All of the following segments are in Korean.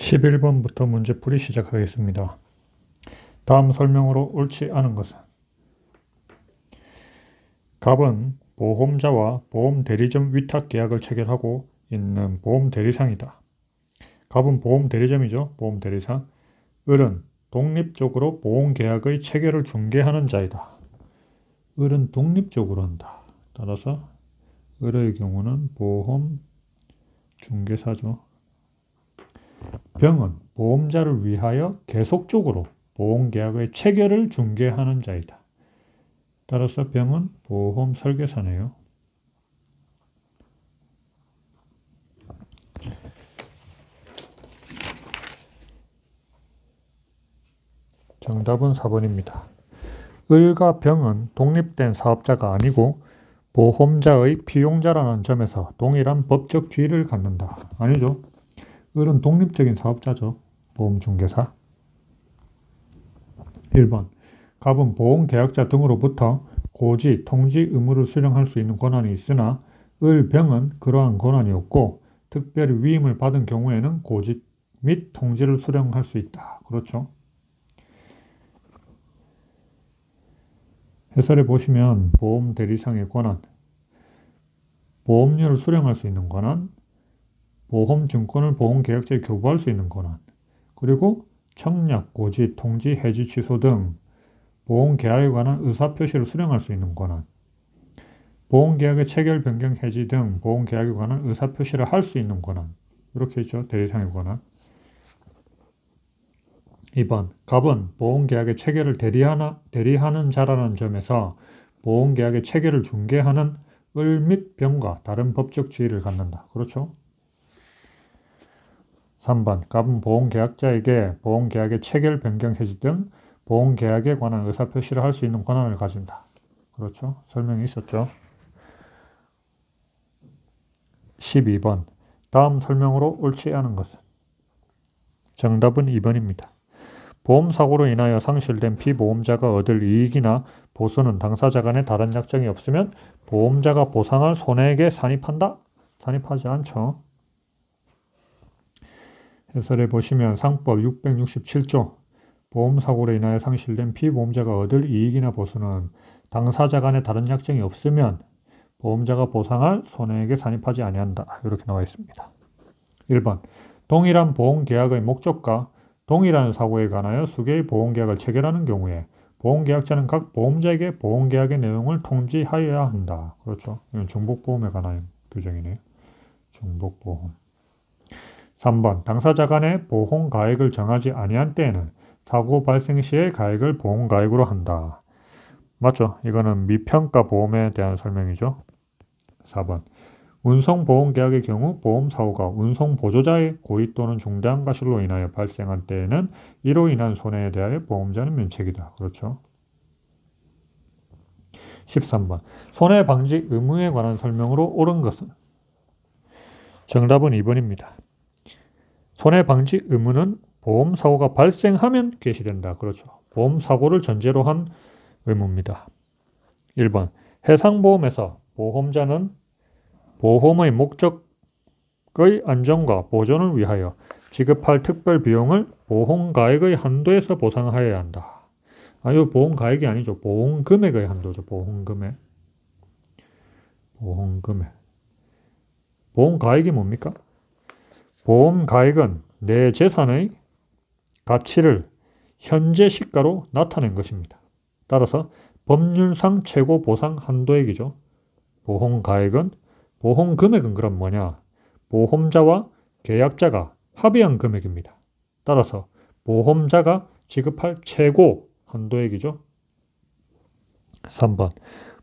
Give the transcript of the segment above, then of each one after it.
11번부터 문제풀이 시작하겠습니다. 다음 설명으로 옳지 않은 것은 갑은 보험자와 보험대리점 위탁계약을 체결하고 있는 보험대리상이다. 갑은 보험대리점이죠. 보험대리상. 을은 독립적으로 보험계약의 체결을 중개하는 자이다. 을은 독립적으로 한다. 따라서 을의 경우는 보험중개사죠. 병은 보험자를 위하여 계속적으로 보험계약의 체결을 중개하는 자이다. 따라서 병은 보험설계사네요. 정답은 4번입니다. 을과 병은 독립된 사업자가 아니고 보험자의 피용자라는 점에서 동일한 법적 지위를 갖는다. 아니죠. 을은 독립적인 사업자죠. 보험중개사. 1번. 갑은 보험계약자 등으로부터 고지, 통지 의무를 수령할 수 있는 권한이 있으나 을, 병은 그러한 권한이 없고 특별히 위임을 받은 경우에는 고지 및 통지를 수령할 수 있다. 그렇죠. 해설해 보시면 보험대리상의 권한, 보험료를 수령할 수 있는 권한, 보험증권을 보험계약자에 교부할 수 있는 권한, 그리고 청약, 고지, 통지, 해지, 취소 등 보험계약에 관한 의사표시를 수령할 수 있는 권한, 보험계약의 체결, 변경, 해지 등 보험계약에 관한 의사표시를 할 수 있는 권한. 이렇게 있죠. 대리상의 권한. 2번. 갑은 보험계약의 체결을 대리하는 자라는 점에서 보험계약의 체결을 중개하는 을 및 병과 다른 법적 지위를 갖는다. 그렇죠. 3번. 갑은 보험계약자에게 보험계약의 체결, 변경, 해지 등 보험계약에 관한 의사표시를 할 수 있는 권한을 가진다. 그렇죠. 설명이 있었죠. 12번. 다음 설명으로 옳지 않은 것은? 정답은 2번입니다. 보험사고로 인하여 상실된 피보험자가 얻을 이익이나 보수는 당사자 간에 다른 약정이 없으면 보험자가 보상할 손해액에 산입한다? 산입하지 않죠. 해설해 보시면 상법 667조 보험사고로 인하여 상실된 피보험자가 얻을 이익이나 보수는 당사자 간에 다른 약정이 없으면 보험자가 보상할 손해액에 산입하지 아니한다. 이렇게 나와 있습니다. 1번. 동일한 보험계약의 목적과 동일한 사고에 관하여 수개의 보험계약을 체결하는 경우에 보험계약자는 각 보험자에게 보험계약의 내용을 통지하여야 한다. 그렇죠. 이건 중복보험에 관한 규정이네요. 중복보험. 3번. 당사자 간의 보험가액을 정하지 아니한 때에는 사고 발생 시의 가액을 보험가액으로 한다. 맞죠? 이거는 미평가 보험에 대한 설명이죠. 4번. 운송보험계약의 경우 보험사고가 운송보조자의 고의 또는 중대한 과실로 인하여 발생한 때에는 이로 인한 손해에 대하여 보험자는 면책이다. 그렇죠. 13번. 손해방지 의무에 관한 설명으로 옳은 것은? 정답은 2번입니다. 손해방지 의무는 보험사고가 발생하면 개시된다. 그렇죠. 보험사고를 전제로 한 의무입니다. 1번. 해상보험에서 보험자는 보험의 목적의 안정과 보존을 위하여 지급할 특별 비용을 보험가액의 한도에서 보상하여야 한다. 이거 보험가액이 아니죠. 보험금액의 한도죠. 보험금액. 보험가액이 뭡니까? 보험가액은 내 재산의 가치를 현재 시가로 나타낸 것입니다. 따라서 법률상 최고 보상 한도액이죠. 보험가액은 보험금액은 그럼 뭐냐? 보험자와 계약자가 합의한 금액입니다. 따라서 보험자가 지급할 최고 한도액이죠. 3번.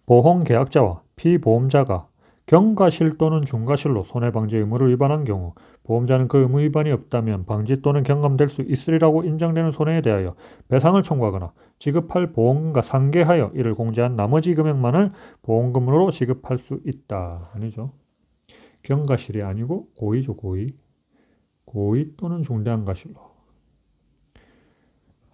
보험계약자와 피보험자가 경과실 또는 중과실로 손해방지 의무를 위반한 경우 보험자는 그 의무 위반이 없다면 방지 또는 경감될 수 있으리라고 인정되는 손해에 대하여 배상을 청구하거나 지급할 보험금과 상계하여 이를 공제한 나머지 금액만을 보험금으로 지급할 수 있다. 아니죠. 경과실이 아니고 고의죠. 고의 또는 중대한 과실로.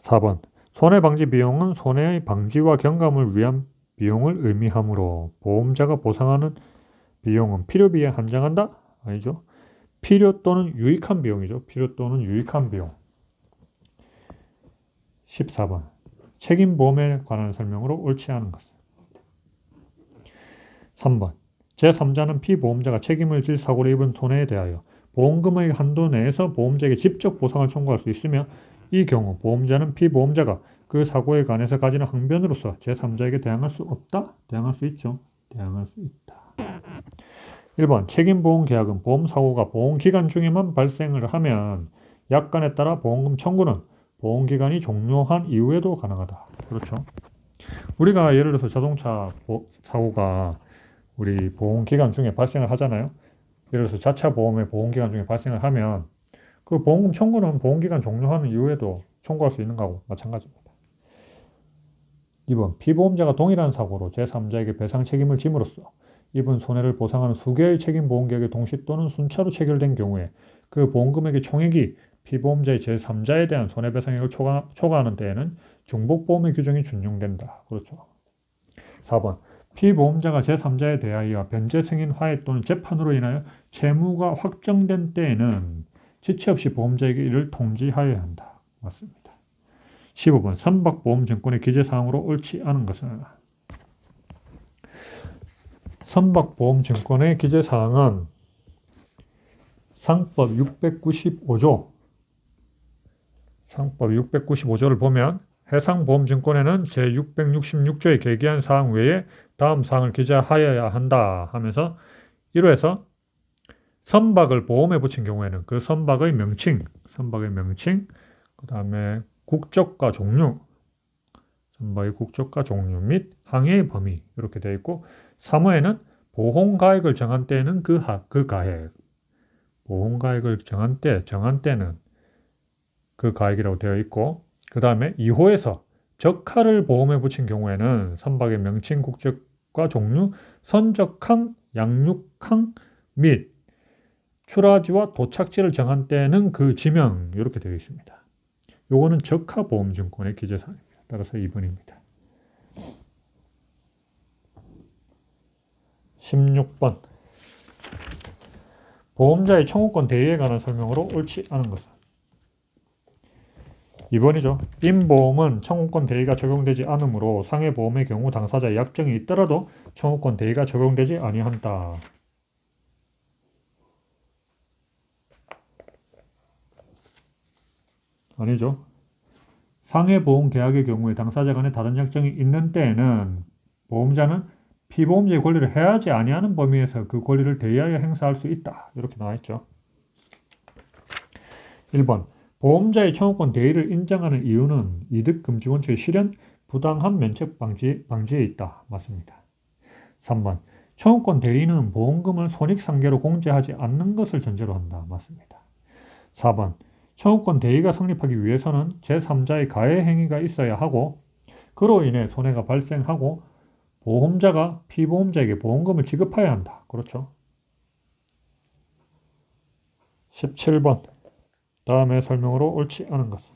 4번. 손해방지 비용은 손해의 방지와 경감을 위한 비용을 의미하므로 보험자가 보상하는 비용은 필요비에 한정한다? 아니죠. 필요 또는 유익한 비용이죠. 필요 또는 유익한 비용. 14번. 책임보험에 관한 설명으로 옳지 않은 것. 3번. 제3자는 피보험자가 책임을 질 사고를 입은 손해에 대하여 보험금액 한도 내에서 보험자에게 직접 보상을 청구할 수 있으며 이 경우 보험자는 피보험자가 그 사고에 관해서 가지는 항변으로서 제3자에게 대항할 수 없다? 대항할 수 있죠. 대항할 수 있다. 1번. 책임보험계약은 보험사고가 보험기간 중에만 발생을 하면 약관에 따라 보험금 청구는 보험기간이 종료한 이후에도 가능하다. 그렇죠. 우리가 예를 들어서 자동차 사고가 우리 보험기간 중에 발생을 하잖아요. 예를 들어서 자차 보험의 보험기간 중에 발생을 하면 그 보험금 청구는 보험기간 종료하는 이후에도 청구할 수 있는 거하고 마찬가지입니다. 2번. 피보험자가 동일한 사고로 제3자에게 배상 책임을 짐으로써 입은 손해를 보상하는 수개의 책임보험계약이 동시 또는 순차로 체결된 경우에 그 보험금액의 총액이 피보험자의 제3자에 대한 손해배상액을 초과하는 때에는 중복보험의 규정이 준용된다. 그렇죠. 4번. 피보험자가 제3자에 대하여 변제 승인 화해 또는 재판으로 인하여 채무가 확정된 때에는 지체 없이 보험자에게 이를 통지하여야 한다. 맞습니다. 15번. 선박보험증권의 기재사항으로 옳지 않은 것은 선박보험증권의 기재사항은 상법 695조 상법 695조를 보면 해상보험증권에는 제666조에 계기한 사항 외에 다음 사항을 기재하여야 한다 하면서 1호에서 선박을 보험에 붙인 경우에는 그 선박의 명칭, 그 다음에 국적과 종류, 선박의 국적과 종류 및 항해의 범위 이렇게 되어 있고 3호에는 보험가액을 정한 때에는 그 가액, 보험가액을 정한 때는 그 가액이라고 되어 있고 그 다음에 2호에서 적하를 보험에 붙인 경우에는 선박의 명칭, 국적과 종류, 선적항, 양육항 및 출하지와 도착지를 정한 때는 그 지명 이렇게 되어 있습니다. 요거는 적하보험증권의 기재사항입니다. 따라서 2번입니다. 16번. 보험자의 청구권 대위에 관한 설명으로 옳지 않은 것은 2번이죠. 임보험은 청구권 대위가 적용되지 않으므로 상해보험의 경우 당사자의 약정이 있더라도 청구권 대위가 적용되지 아니한다. 아니죠. 상해보험 계약의 경우에 당사자 간에 다른 약정이 있는 때에는 보험자는 피보험자의 권리를 해하지 아니하는 범위에서 그 권리를 대위하여 행사할 수 있다. 이렇게 나와있죠. 1번. 보험자의 청구권 대위를 인정하는 이유는 이득금지 원칙의 실현, 부당한 면책 방지에 있다. 맞습니다. 3번. 청구권 대위는 보험금을 손익상계로 공제하지 않는 것을 전제로 한다. 맞습니다. 4번. 청구권 대위가 성립하기 위해서는 제3자의 가해 행위가 있어야 하고 그로 인해 손해가 발생하고 보험자가 피보험자에게 보험금을 지급해야 한다. 그렇죠. 17번. 다음의 설명으로 옳지 않은 것은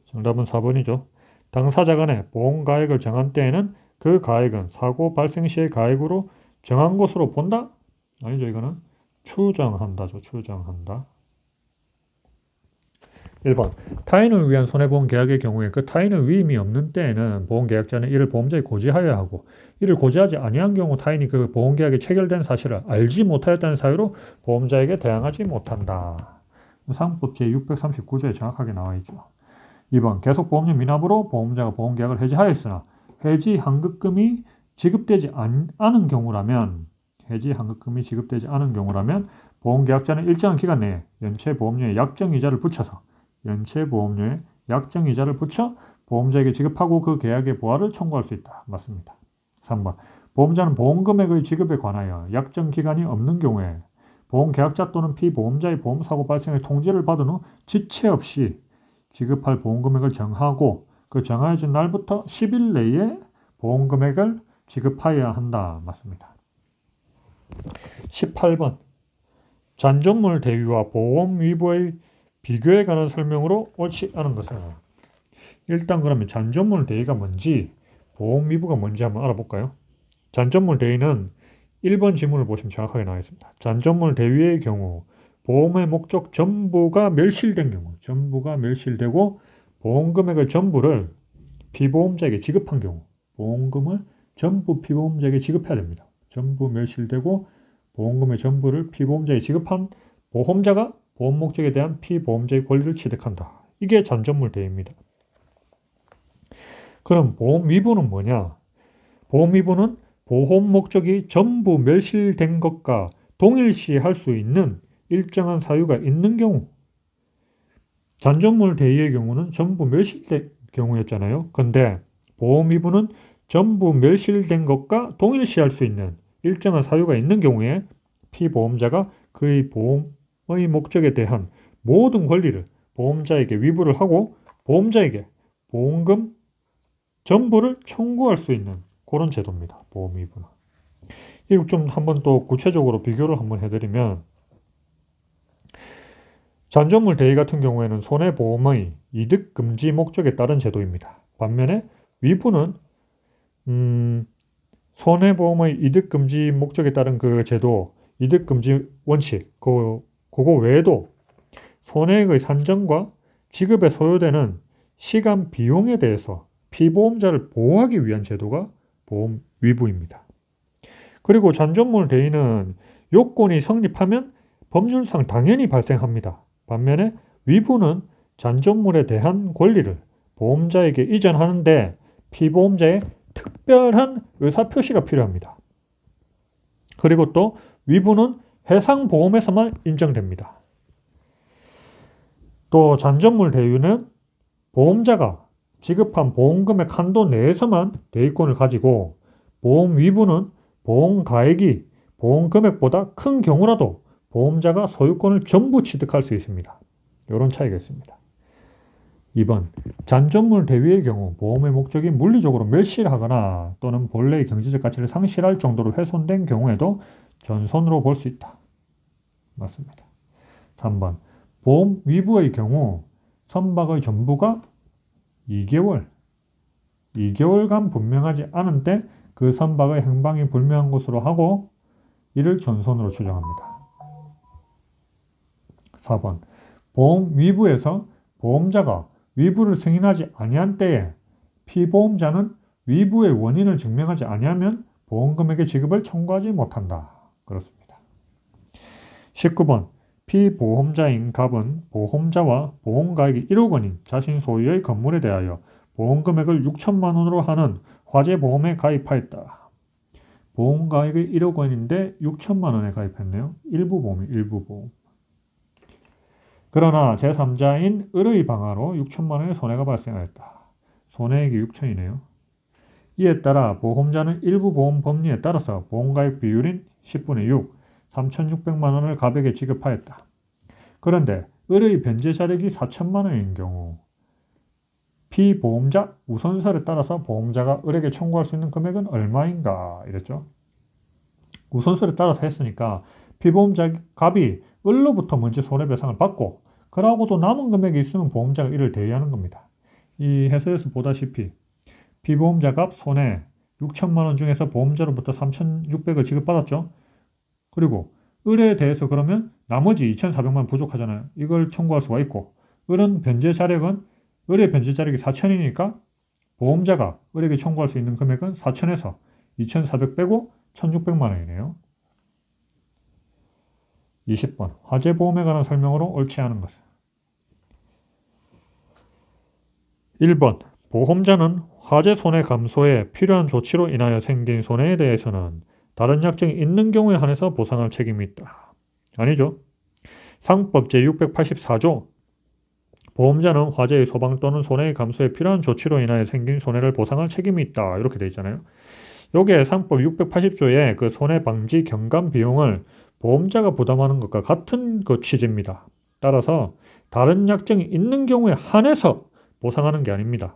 정답은 4번이죠. 당사자 간에 보험가액을 정한 때에는 그 가액은 사고 발생 시의 가액으로 정한 것으로 본다? 아니죠. 이거는 추정한다죠. 추정한다. 1번. 타인을 위한 손해보험 계약의 경우에 그 타인의 위임이 없는 때에는 보험계약자는 이를 보험자에 고지하여야 하고 이를 고지하지 아니한 경우 타인이 그 보험계약에 체결된 사실을 알지 못하였다는 사유로 보험자에게 대항하지 못한다. 상법 제639조에 정확하게 나와 있죠. 2번. 계속보험료 미납으로 보험자가 보험계약을 해지하였으나 해지 환급금이 지급되지 않은 경우라면 보험계약자는 일정한 기간 내에 연체보험료에 약정이자를 붙여 보험자에게 지급하고 그 계약의 보완을 청구할 수 있다. 맞습니다. 3번. 보험자는 보험금액의 지급에 관하여 약정 기간이 없는 경우에 보험계약자 또는 피보험자의 보험사고 발생의 통지를 받은 후 지체 없이 지급할 보험금액을 정하고 그 정해진 날부터 10일 내에 보험금액을 지급하여야 한다. 맞습니다. 18번. 잔존물 대위와 보험 위부의 비교에 관한 설명으로 옳지 않은 것은 일단 그러면 잔존물 대위가 뭔지 보험 위부가 뭔지 한번 알아볼까요? 잔존물 대위는 1번 지문을 보시면 정확하게 나와 있습니다. 잔존물 대위의 경우 보험의 목적 전부가 멸실된 경우, 전부가 멸실되고 보험금액의 전부를 피보험자에게 지급한 경우, 보험금을 전부 피보험자에게 지급해야 됩니다. 전부 멸실되고 보험금의 전부를 피보험자에게 지급한 보험자가 보험 목적에 대한 피보험자의 권리를 취득한다. 이게 잔존물 대위입니다. 그럼 보험 위부는 뭐냐? 보험 위부는 보험 목적이 전부 멸실된 것과 동일시할 수 있는 일정한 사유가 있는 경우, 잔존물 대위의 경우는 전부 멸실된 경우였잖아요. 근데 보험 위부는 전부 멸실된 것과 동일시할 수 있는 일정한 사유가 있는 경우에 피보험자가 그의 보험의 목적에 대한 모든 권리를 보험자에게 위부를 하고 보험자에게 보험금 전부를 청구할 수 있는 그런 제도입니다. 보험 위부는. 이거 좀 한번 또 구체적으로 비교를 한번 해드리면, 잔존물 대위 같은 경우에는 손해보험의 이득 금지 목적에 따른 제도입니다. 반면에 위부는 손해보험의 이득 금지 목적에 따른 그 제도, 이득 금지 원칙, 그거 외에도 손해액의 산정과 지급에 소요되는 시간 비용에 대해서 피보험자를 보호하기 위한 제도가 보험 위부입니다. 그리고 잔존물 대위는 요건이 성립하면 법률상 당연히 발생합니다. 반면에 위부는 잔존물에 대한 권리를 보험자에게 이전하는데 피보험자의 특별한 의사표시가 필요합니다. 그리고 또 위부는 해상보험에서만 인정됩니다. 또 잔존물 대위는 보험자가 지급한 보험금액 한도 내에서만 대위권을 가지고, 보험 위부는 보험가액이 보험금액보다 큰 경우라도 보험자가 소유권을 전부 취득할 수 있습니다. 이런 차이가 있습니다. 2번, 잔존물 대위의 경우 보험의 목적이 물리적으로 멸실하거나 또는 본래의 경제적 가치를 상실할 정도로 훼손된 경우에도 전손으로 볼 수 있다. 맞습니다. 3번, 보험 위부의 경우 선박의 전부가 2개월간 분명하지 않은 때 그 선박의 행방이 불명한 것으로 하고 이를 전손으로 추정합니다. 4번, 보험 위부에서 보험자가 위부를 승인하지 아니한 때에 피보험자는 위부의 원인을 증명하지 아니하면 보험금액의 지급을 청구하지 못한다. 그렇습니다. 19번, 피보험자인 갑은 보험자와 보험가액이 1억 원인 자신 소유의 건물에 대하여 보험금액을 6천만 원으로 하는 화재보험에 가입하였다. 보험가액이 1억 원인데 6천만 원에 가입했네요. 일부 보험. 그러나 제3자인 을의 방화로 6천만 원의 손해가 발생하였다. 손해액이 6천이네요. 이에 따라 보험자는 일부 보험 법리에 따라서 보험가액 비율인 10분의 6, 3,600만 원을 갑에게 지급하였다. 그런데 을의 변제 자력이 4천만 원인 경우 피보험자 우선설에 따라서 보험자가 을에게 청구할 수 있는 금액은 얼마인가 이랬죠. 우선설에 따라서 했으니까 피보험자 갑이 을로부터 먼저 손해배상을 받고 그러고도 남은 금액이 있으면 보험자가 이를 대위하는 겁니다. 이 해설에서 보다시피 피보험자 갑 손해 6천만 원 중에서 보험자로부터 3,600을 지급받았죠. 그리고 을에 대해서 그러면 나머지 2,400만 원 부족하잖아요. 이걸 청구할 수가 있고, 을의 변제 자력이 4천이니까 보험자가 을에게 청구할 수 있는 금액은 4천에서 2,400 빼고 1,600만 원이네요. 20번, 화재보험에 관한 설명으로 옳지 않은 것은 1번, 보험자는 화재 손해 감소에 필요한 조치로 인하여 생긴 손해에 대해서는 다른 약정이 있는 경우에 한해서 보상할 책임이 있다. 아니죠. 상법 제684조 보험자는 화재의 소방 또는 손해의 감소에 필요한 조치로 인하여 생긴 손해를 보상할 책임이 있다. 이렇게 되어 있잖아요. 요게 상법 680조의 그 손해 방지 경감 비용을 보험자가 부담하는 것과 같은 그 취지입니다. 따라서 다른 약정이 있는 경우에 한해서 보상하는 게 아닙니다.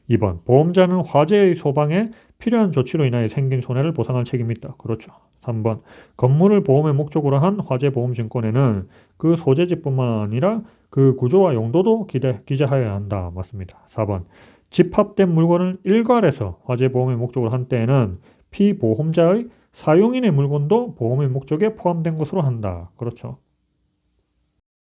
2번, 보험자는 화재의 소방에 필요한 조치로 인하여 생긴 손해를 보상할 책임이 있다. 그렇죠. 3번, 건물을 보험의 목적으로 한 화재보험증권에는 그 소재지뿐만 아니라 그 구조와 용도도 기재하여야 한다. 맞습니다. 4번, 집합된 물건을 일괄해서 화재보험의 목적으로 한 때에는 피보험자의 사용인의 물건도 보험의 목적에 포함된 것으로 한다. 그렇죠.